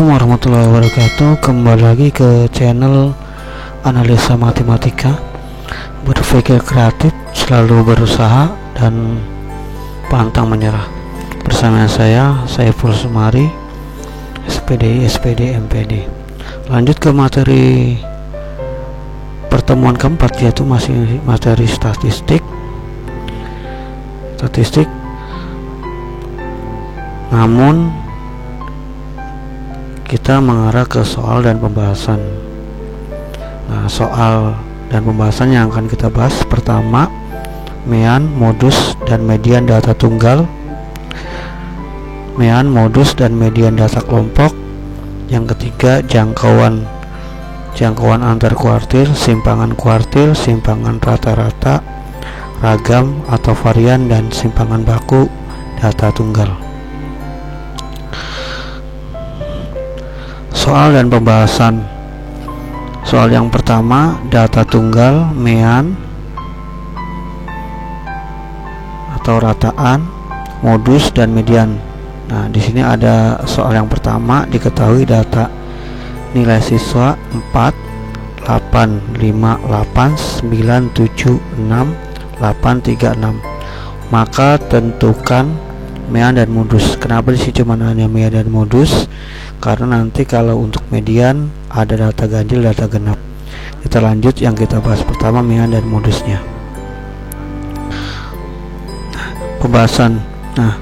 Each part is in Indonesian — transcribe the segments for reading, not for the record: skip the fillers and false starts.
Assalamualaikum warahmatullahi wabarakatuh. Kembali lagi ke channel Analisa Matematika. Berpikir kreatif, selalu berusaha dan pantang menyerah. Bersama saya Saiful Sumari, SPD, MPD. Lanjut ke materi pertemuan keempat, yaitu masih materi statistik. Namun kita mengarah ke soal dan pembahasan. Nah, soal dan pembahasan yang akan kita bahas: pertama, mean, modus, dan median data tunggal. Mean, modus, dan median data kelompok. Yang ketiga, jangkauan antar kuartil, simpangan kuartil, simpangan rata-rata, ragam atau varian, dan simpangan baku data tunggal. Soal dan pembahasan. Soal yang pertama, data tunggal, mean atau rataan, modus, dan median. Nah, di sini ada soal yang pertama. Diketahui data nilai siswa 4, 8, 5, 8, 9, 7, 6, 8, 3, 6. Maka tentukan mean dan modus. Kenapa di sini cuma hanya mean dan modus? Karena nanti kalau untuk median ada data ganjil, data genap. Kita lanjut yang kita bahas pertama, mean dan modusnya. Pembahasan. Nah,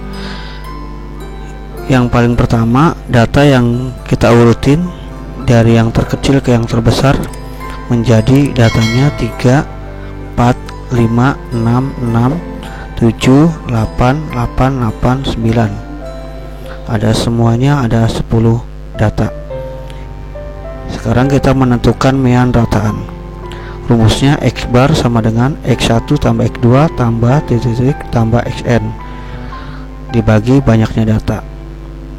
yang paling pertama, data yang kita urutin dari yang terkecil ke yang terbesar menjadi datanya 3, 4, 5, 6, 6, 7, 8, 8, 8, 9. Ada semuanya, ada 10 data. Sekarang kita menentukan mean rataan. Rumusnya X bar sama dengan X1 tambah X2 tambah titik tambah Xn dibagi banyaknya data.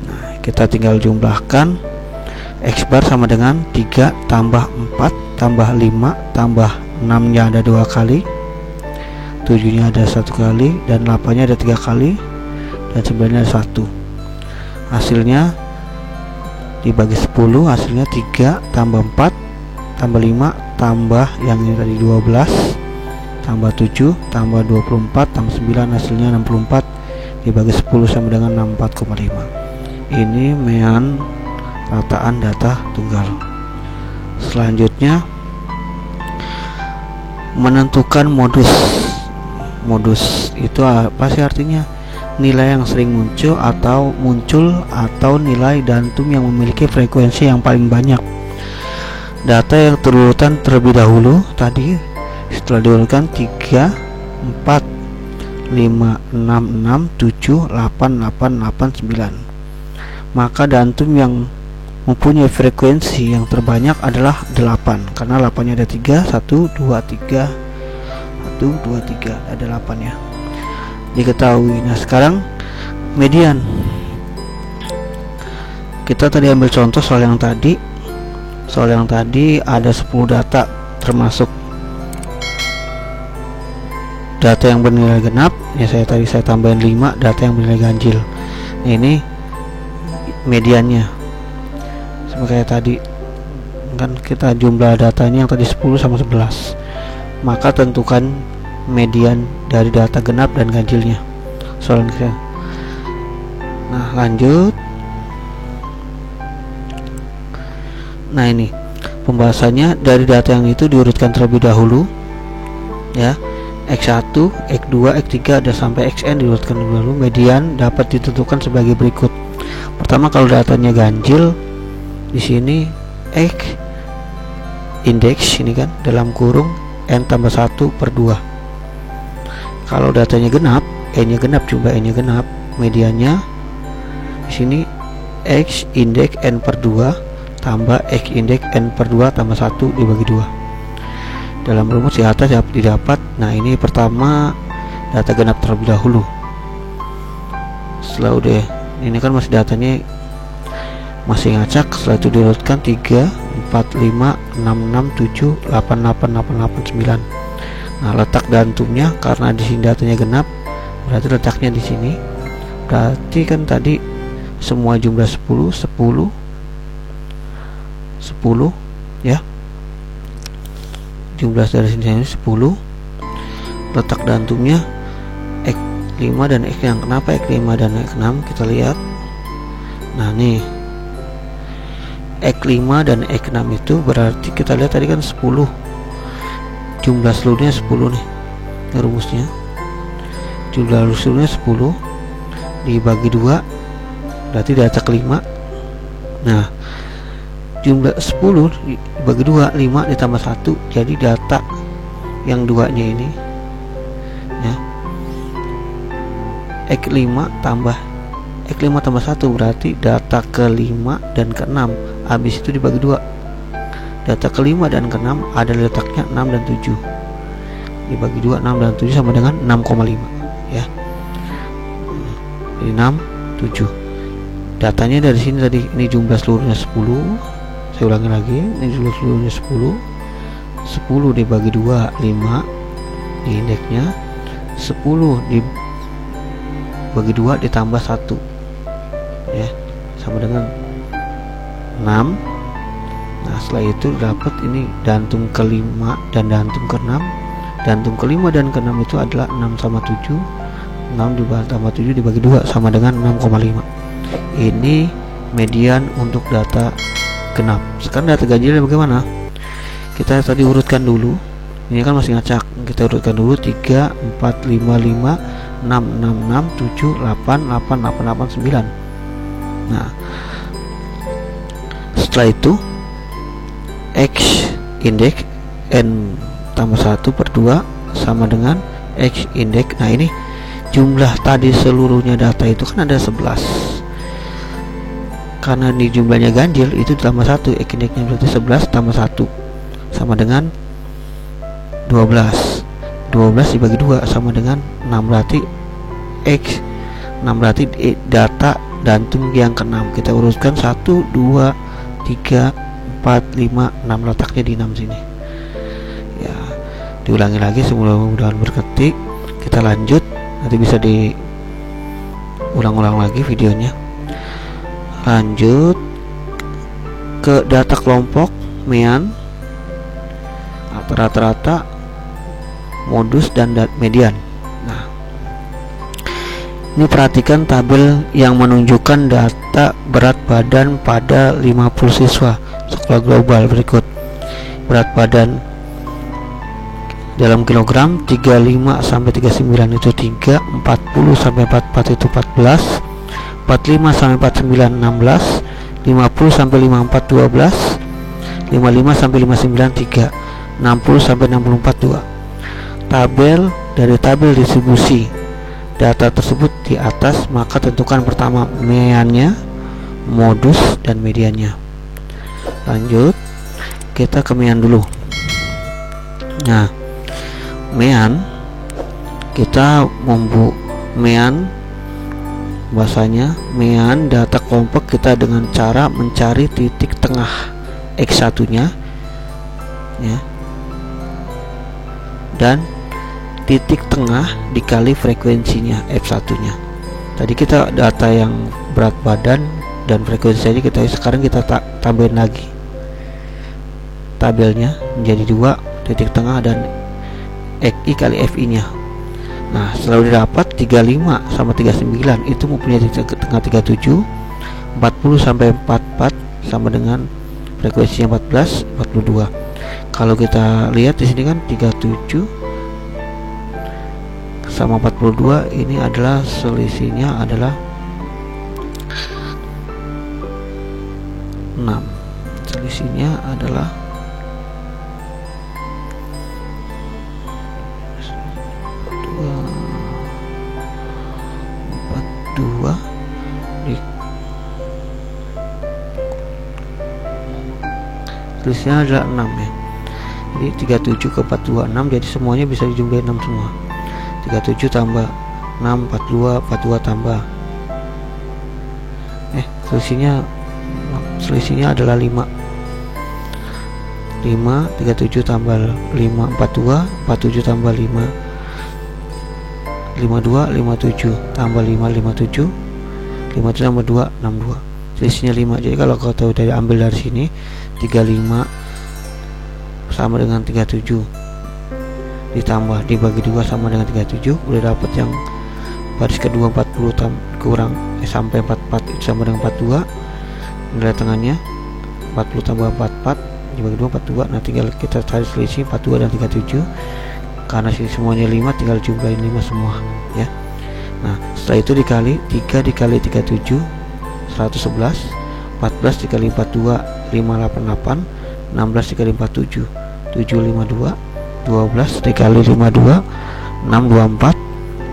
Nah, kita tinggal jumlahkan. X bar sama dengan 3 tambah 4 tambah 5 tambah 6 nya ada 2 kali, 7 nya ada 1 kali, dan 8 nya ada 3 kali, dan 9 nya ada 1. Hasilnya dibagi 10, hasilnya 3 tambah 4 tambah 5 tambah yang ini tadi 12 tambah 7 tambah 24 tambah 9, hasilnya 64 dibagi 10 sama dengan 64,5. Ini mean rataan data tunggal. Selanjutnya, menentukan modus. Modus itu apa sih artinya? Nilai yang sering muncul atau nilai dantum yang memiliki frekuensi yang paling banyak. Data yang terurutan terlebih dahulu tadi, setelah diurutkan 3, 4, 5, 6, 6, 7, 8, 8, 8, 9. Maka dantum yang mempunyai frekuensi yang terbanyak adalah 8, karena 8 nya ada 3, 1, 2, 3, 1, 2, 3, ada 8 ya, diketahui. Nah, sekarang median. Kita tadi ambil contoh soal yang tadi. Soal yang tadi ada 10 data, termasuk data yang bernilai genap. Ya, saya tambahin 5 data yang bernilai ganjil. Nah, ini mediannya. Sama kayak tadi kan kita jumlah datanya yang tadi 10 sama 11. Maka tentukan median dari data genap dan ganjilnya. Soal ini. Nah, lanjut. Nah, ini pembahasannya. Dari data yang itu diurutkan terlebih dahulu ya. X1, X2, X3 ada sampai Xn diurutkan terlebih dahulu. Median dapat ditentukan sebagai berikut. Pertama, kalau datanya ganjil, di sini X indeks ini kan dalam kurung n tambah 1 per 2. Kalau datanya genap, n-nya genap, coba n-nya genap, mediannya di sini X indeks n per 2 tambah X indeks n per 2 tambah 1 dibagi 2. Dalam rumus di atas dapat didapat. Nah, ini pertama data genap terlebih dahulu. Setelah udah ini kan masih datanya masih ngacak, setelah itu diurutkan 3, 4, 5, 6, 6, 7, 8, 8, 8, 8, 9. Nah, letak dantumnya karena di sini datanya genap, berarti letaknya di sini. Berarti kan tadi semua jumlah 10, 10, 10 ya. Jumlah dari sini 10. Letak dantungnya X5 dan X yang kenapa X5 dan X6 kita lihat. Nah nih X5 dan X6 itu berarti kita lihat tadi kan 10, jumlah seluruhnya 10 nih, ini rumusnya. Jumlah seluruhnya 10 dibagi 2 berarti data kelima. Nah jumlah 10 dibagi 2, 5 ditambah 1, jadi data yang duanya ini ya, X5 tambah 1 berarti data kelima dan keenam. Habis itu dibagi 2, data kelima dan keenam ada letaknya 6 dan 7, dibagi 2, 6 dan 7 sama dengan 6,5 ya. Jadi 6, 7. Datanya dari sini tadi, ini jumlah seluruhnya 10. Saya ulangi lagi, ini jumlah seluruhnya 10 dibagi 2, 5 di indeksnya, 10 dibagi 2 ditambah 1 ya, sama dengan 6. Nah setelah itu dapat ini dantung kelima dan dantung keenam. Dantung kelima dan keenam itu adalah 6 sama 7. 6 ditambah 7 dibagi 2 sama dengan 6,5. Ini median untuk data genap. Sekarang data ganjil bagaimana? Kita tadi urutkan dulu. Ini kan masih ngacak. Kita urutkan dulu 3, 4, 5, 5, 6, 6, 6, 7, 8, 8, 8, 9. Nah setelah itu X indeks N tambah 1 per 2 sama dengan X indeks. Nah ini jumlah tadi seluruhnya data itu kan ada 11. Karena di jumlahnya ganjil itu tambah 1, X indeksnya berarti 11 tambah 1 sama dengan 12. 12 dibagi 2 sama dengan 6, berarti X 6 berarti data dantung yang ke-6. Kita uruskan 1, 2, 3, 4, 5, 6, letaknya di 6 sini ya. Diulangi lagi mudah-mudahan berketik. Kita lanjut, nanti bisa diulang-ulang lagi videonya. Lanjut ke data kelompok mean, rata-rata, modus, dan median. Nah ini perhatikan tabel yang menunjukkan data berat badan pada 50 siswa sekolah global berikut. Berat badan dalam kilogram 35 sampai 39 itu 3, 40 sampai 44 itu 14, 45 sampai 49 16, 50 sampai 54 12, 55 sampai 59 3, 60 sampai 64 2. Tabel dari tabel distribusi data tersebut di atas, maka tentukan pertama meannya, modus, dan mediannya. Lanjut kita ke mean dulu. Nah mean, kita mean bahasanya mean data kelompok kita dengan cara mencari titik tengah X1 nya ya, dan titik tengah dikali frekuensinya F1 nya. Tadi kita data yang berat badan dan frekuensi aja, sekarang kita tambahin lagi tabelnya menjadi 2, titik tengah dan XI kali FI nya. Nah selalu didapat 35 sama 39 itu mempunyai titik tengah 37, 40 sampai 44 sama dengan frekuensinya 14, 42. Kalau kita lihat di sini kan 37 sama 42, ini adalah selisihnya adalah 6. Selisihnya adalah 2 selisihnya adalah 6 ya. Jadi 37 ke 42 6, jadi semuanya bisa dijumlahin 6 semua. 37 tambah 6 42, 42 tambah selisihnya adalah 5. 37 tambah 5 42, 47 tambah 5 52, 57 tambah 5 57, 57 tambah 2 62, selisihnya 5. Jadi kalau kau tahu dari ambil dari sini 35 sama dengan 37, ditambah dibagi 2 sama dengan 37, udah dapat yang baris kedua 40 kurang sampai 44 itu sama dengan 42. Nilai tengahnya 40 tambah 44 dibagi 2 42. Nah tinggal kita cari selisih 42 dan 37, karena sini semuanya 5 tinggal jumlahin 5 semua ya. Nah setelah itu dikali 3 dikali 37 111, 14 dikali 42 588, 16 dikali 47 752, 12 dikali 52 624,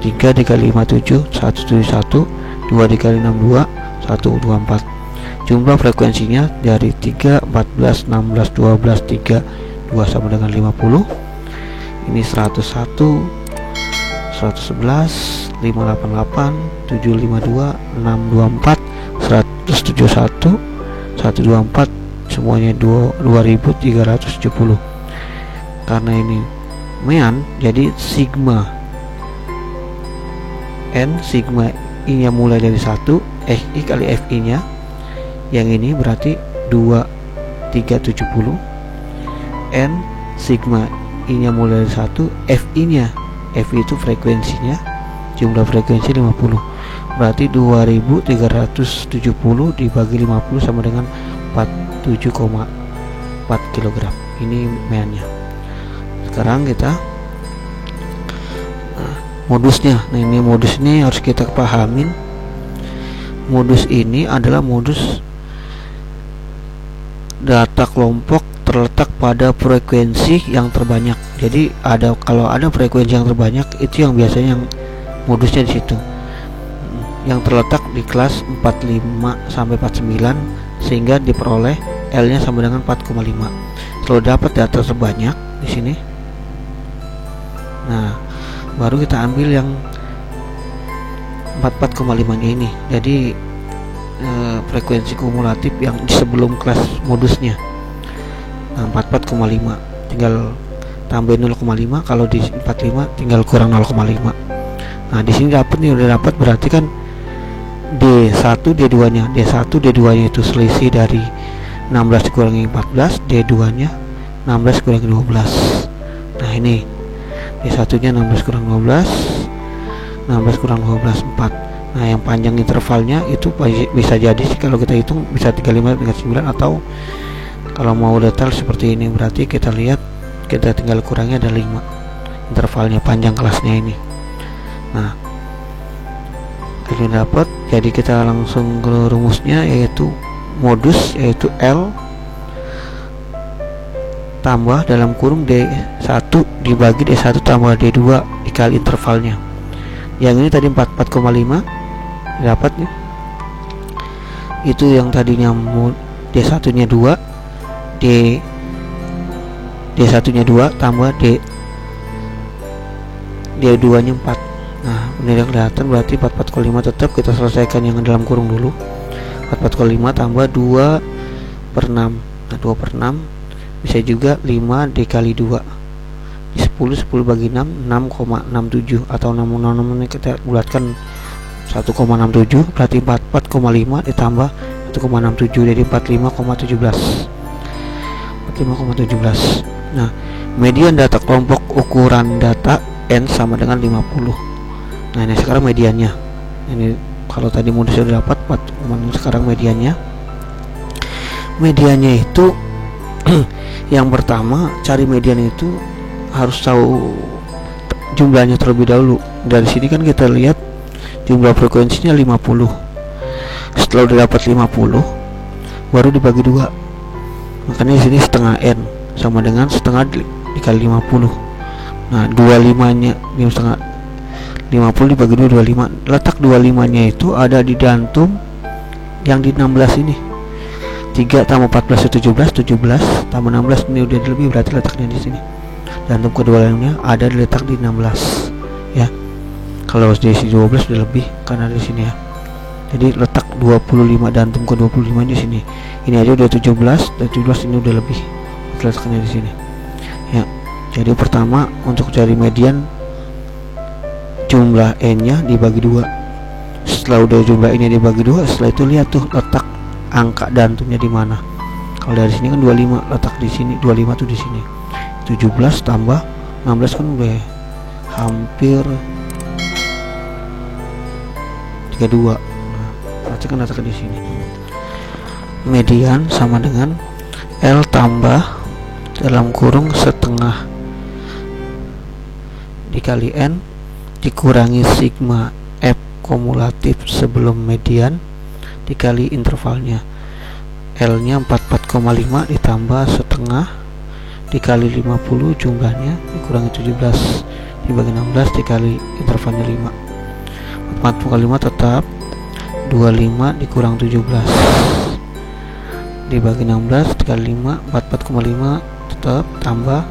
3 dikali 57 171, 2 dikali 62 124. Jumlah frekuensinya dari 3, 14, 16, 12, 3, 2 sama dengan 50. Ini 101, 111, 588, 752, 624, 171, 124, semuanya 2370. Karena ini mean, jadi sigma n, sigma i nya mulai dari 1, fi kali fi nya yang ini berarti 2370, n sigma i nya mulai dari 1, fi nya, fi itu frekuensinya, jumlah frekuensi 50, berarti 2370 dibagi 50 sama dengan 47,4 kg. Ini meannya. Sekarang kita modusnya. Nah ini modus ini harus kita pahamin. Modus ini adalah modus data kelompok terletak pada frekuensi yang terbanyak. Jadi kalau ada frekuensi yang terbanyak itu yang biasanya yang modusnya di situ. Yang terletak di kelas 45 sampai 49 sehingga diperoleh L-nya sama dengan 4,5. Kalau dapat data terbanyak di sini, nah baru kita ambil yang 44,5 nya ini. Jadi frekuensi kumulatif yang sebelum kelas modusnya. Nah 44,5 tinggal tambahin 0,5, kalau di 45 tinggal kurang 0,5. Nah di sini dapat nih, udah dapat, berarti kan D1 D2 nya, D1 D2 nya itu selisih dari 16 dikurangi 14, D2 nya 16 kurangi 12. Nah ini D1 nya 16 kurang 12, 16 kurang 12 4. Nah yang panjang intervalnya itu bisa jadi sih kalau kita hitung bisa 35 dengan 9, atau kalau mau detail seperti ini berarti kita lihat kita tinggal kurangnya ada 5 intervalnya panjang kelasnya ini. Nah ini dapat, jadi kita langsung ke rumusnya, yaitu modus, yaitu L tambah dalam kurung D1 dibagi D1 tambah D2 dikali intervalnya. Yang ini tadi 44,5 dapat nih. Itu yang tadinya D1 nya 2, D1 nya 2 tambah D2 nya 4. Nah ini udah kelihatan, berarti 44,5 tetap kita selesaikan yang dalam kurung dulu. 44,5 tambah 2/6. Nah 2/6 bisa juga 5 dikali 2 di 10 bagi 6 6,67, atau 6,6 ini kita bulatkan 1,67, berarti 44,5 ditambah 1,67 jadi 45,17. Nah median data kelompok ukuran data N sama dengan 50. Nah ini sekarang mediannya. Ini kalau tadi modus sudah dapat 4, sekarang mediannya. Mediannya itu yang pertama cari median itu harus tahu jumlahnya terlebih dahulu. Dari sini kan kita lihat jumlah frekuensinya 50. Setelah udah dapat 50 baru dibagi 2. Makanya di sini setengah N sama dengan setengah dikali 50. Nah 25 nya ini setengah 50 dibagi 2 25. Letak 25 nya itu ada di dantum yang di 16 ini. 3 tambah 14 itu 17 tambah 16 ini udah lebih, berarti letaknya di sini. Dantum keduanya ada diletak di 16 ya. Kalau di sini 12 udah lebih karena di sini ya. Jadi letak 25 dantum ke 25 di sini. Ini aja udah 17 ini udah lebih. Letaknya di sini. Ya. Jadi pertama untuk cari median jumlah N-nya dibagi 2. Setelah udah jumlah N-nya dibagi 2, setelah itu lihat tuh letak angka dantumnya di mana. Kalau dari sini kan 25, letak di sini 25 tuh di sini. 17 tambah 16 kan udah hampir 32. Nah, berarti kan letak di sini. Median sama dengan L tambah dalam kurung setengah dikali N dikurangi sigma F kumulatif sebelum median dikali intervalnya. L nya 44,5 ditambah setengah dikali 50 jumlahnya dikurangi 17 dibagi 16 dikali intervalnya 5. 45 tetap 25 dikurang 17 dibagi 16 dikali 5. 44,5 tetap tambah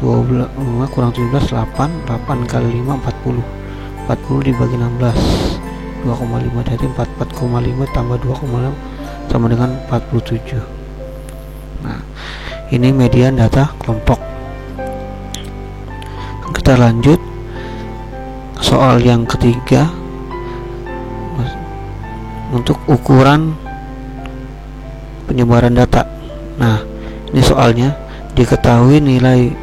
25 kurang 17 8 kali 5 40 dibagi 16 2,5 dari 44,5 tambah 2,6 sama dengan 47. Nah, ini median data kelompok. Kita lanjut soal yang ketiga untuk ukuran penyebaran data. Nah, ini soalnya diketahui nilai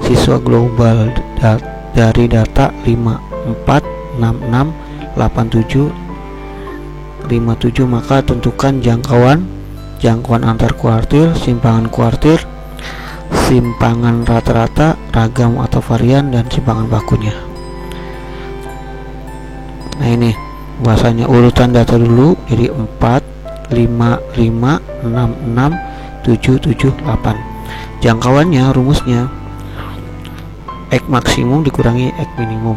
siswa global dari data 5, 4, 6, 6, 87, 57, maka tentukan jangkauan antar kuartil, simpangan kuartil, simpangan rata-rata, ragam atau varian, dan simpangan bakunya. Nah, ini bahasanya urutan data dulu, jadi 4, 5, 5, 6, 6, 7, 7, 8. Jangkauannya, rumusnya X maksimum dikurangi X minimum.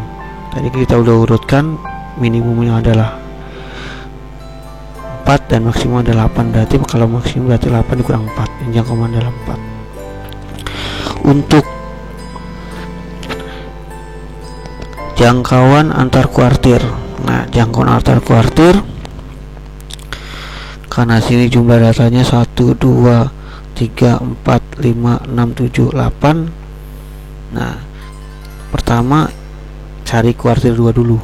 Tadi kita udah urutkan, minimumnya adalah 4 dan maksimum adalah 8, berarti kalau maksimum berarti 8 dikurang 4, yang jangkauan adalah 4. Untuk jangkauan antar kuartir, nah jangkauan antar kuartir karena sini jumlah datanya 1, 2, 3, 4, 5, 6, 7, 8. Nah, pertama cari kuartil 2 dulu.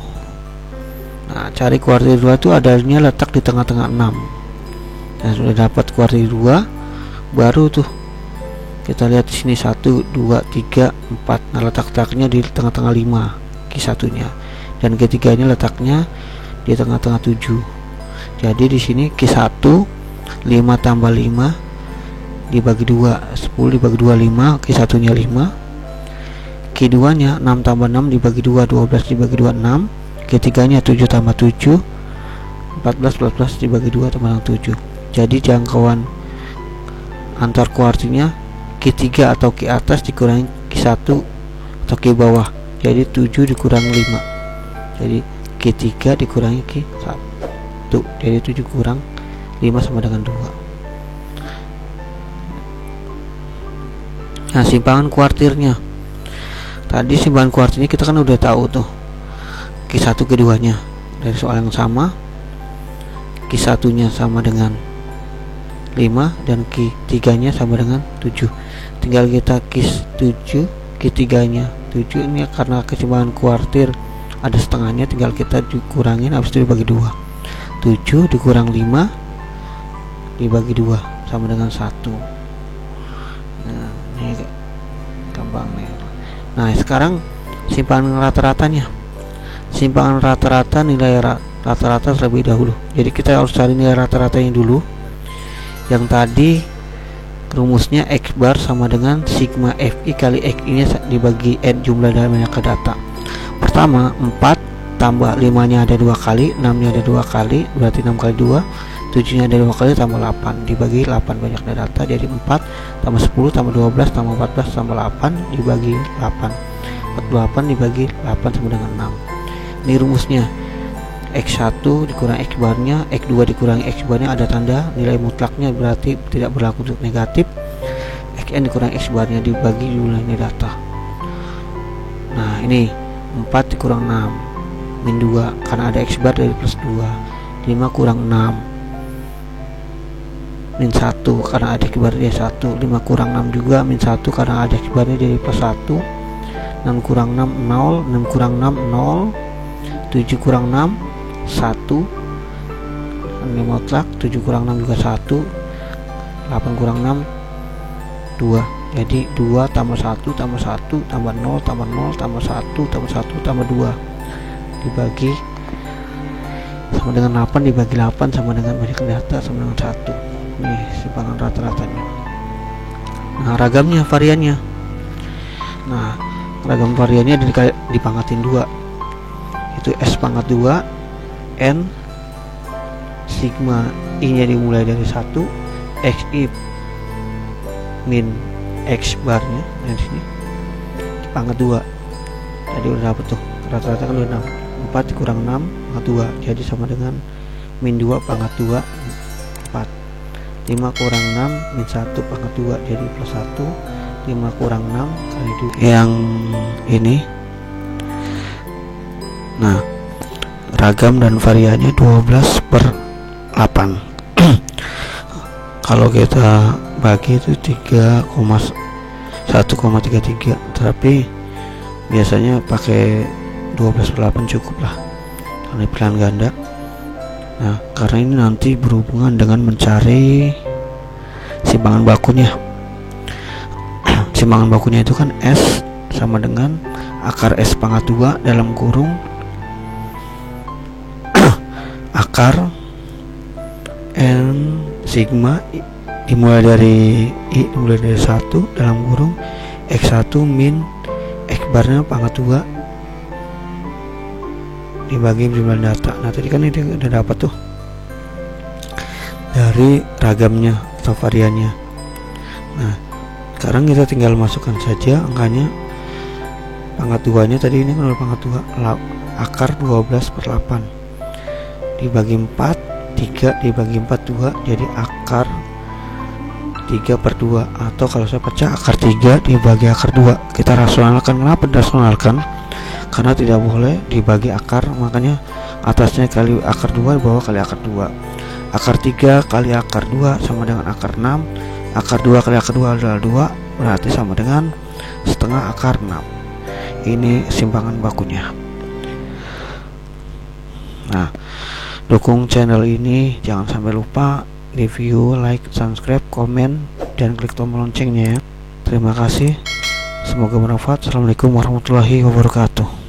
Nah, cari kuartil 2 itu adanya letak di tengah-tengah 6. Dan sudah dapat kuartil 2, baru tuh kita lihat di sini 1, 2, 3, 4. Nah, letaknya di tengah-tengah 5 Q1 nya, dan Q3 nya letaknya di tengah-tengah 7. Jadi di sini Q1 5 tambah 5 dibagi 2, 10 dibagi 2 5, Q1 nya 5. Q2 nya 6 tambah 6 dibagi 2, 12 dibagi 2 6. Q3 nya 7 tambah 7, 14 dibagi 2 tambah 7. Jadi jangkauan antar kuartilnya Q3 atau Q atas dikurangi Q1 atau Q bawah, jadi 7 dikurangi 5, jadi Q3 dikurangi Q1, jadi 7 kurang 5 sama dengan 2. Nah, simpangan kuartilnya, tadi simpangan kuartilnya kita kan udah tahu tuh, Q1 Q2 nya dari soal yang sama, Q1 nya sama dengan 5 dan Q3 nya sama dengan 7. Tinggal kita Q7, Q3 nya 7, ini karena kesimpangan kuartil ada setengahnya, tinggal kita dikurangin, habis itu dibagi 2. 7 dikurang 5 dibagi 2 sama dengan 1. Nah, ini gampang nih. Nah, sekarang simpangan rata-ratanya. Simpangan rata-rata, nilai rata-rata terlebih dahulu. Jadi kita harus cari nilai rata-ratanya dulu. Yang tadi rumusnya X bar sama dengan sigma Fi kali Xi nya dibagi N jumlah dari banyaknya data. Pertama 4 tambah 5 nya ada 2 kali, 6 nya ada 2 kali, berarti 6 kali 2, 7 nya ada 2 kali tambah 8 dibagi 8 banyaknya data, jadi 4 tambah 10 tambah 12 tambah 14 tambah 8 dibagi 8, 48 dibagi 8 sama dengan 6. Ini rumusnya X1 dikurang X barnya, X2 dikurangi X barnya, ada tanda nilai mutlaknya berarti tidak berlaku untuk negatif. Xn dikurang X barnya dibagi jumlahnya data. Nah, ini 4 dikurang 6 min 2 karena ada X bar dari plus 2. 5 kurang 6 min 1 karena ada X bar dari 1. 5 kurang 6 juga min 1 karena ada X barnya dari plus 1. 6 kurang 6 0, 6 kurang 6 0, 7 kurang 6 1, ini mutlak, 7 kurang 6 juga 1, 8 kurang 6 2. Jadi 2 tambah 1 tambah 1 tambah 0 tambah 0 tambah 1 tambah 1 tambah 2 dibagi sama dengan 8 dibagi 8 sama dengan banyakkan data sama dengan 1. Nih simpangan rata-ratanya. Nah ragamnya, variannya. Nah ragam variannya dipangatin 2, itu S pangkat 2 N sigma I nya dimulai dari 1 XI min X barnya di sini pangkat 2. Tadi udah dapet tuh, rata-rata kan udah 6. 4 dikurang 6 pangkat 2 jadi sama dengan min 2 pangkat 2 4. 5 kurang 6 min 1 pangkat 2 jadi plus 1. 5 kurang 6 kali 2 yang ini. Nah ragam dan variannya 12/8. Kalau kita bagi itu 1,33, tapi biasanya pakai 12/8 cukup lah karena pilihan ganda. Nah karena ini nanti berhubungan dengan mencari simpangan bakunya. Simpangan bakunya itu kan S sama dengan akar S pangkat 2 dalam kurung akar N sigma dimulai dari I dimulai dari 1 dalam kurung X1 min X barnya pangkat 2 dibagi jumlah data. Nah tadi kan ini udah dapat tuh dari ragamnya atau variannya. Nah sekarang kita tinggal masukkan saja angkanya. Pangkat 2 nya tadi ini kan udah pangkat 2 akar 12/8 dibagi 4 3 dibagi 4 2 jadi akar 3/2, atau kalau saya pecah akar 3 dibagi akar 2. Kita rasionalkan. Kenapa dirasionalkan? Karena tidak boleh dibagi akar, makanya atasnya kali akar 2, bawah kali akar 2. Akar 3 kali akar 2 sama dengan akar 6. Akar 2 kali akar 2 adalah 2, berarti sama dengan setengah akar 6. Ini simpangan bakunya. Nah dukung channel ini, jangan sampai lupa review, like, subscribe, komen, dan klik tombol loncengnya ya. Terima kasih, semoga bermanfaat. Assalamualaikum warahmatullahi wabarakatuh.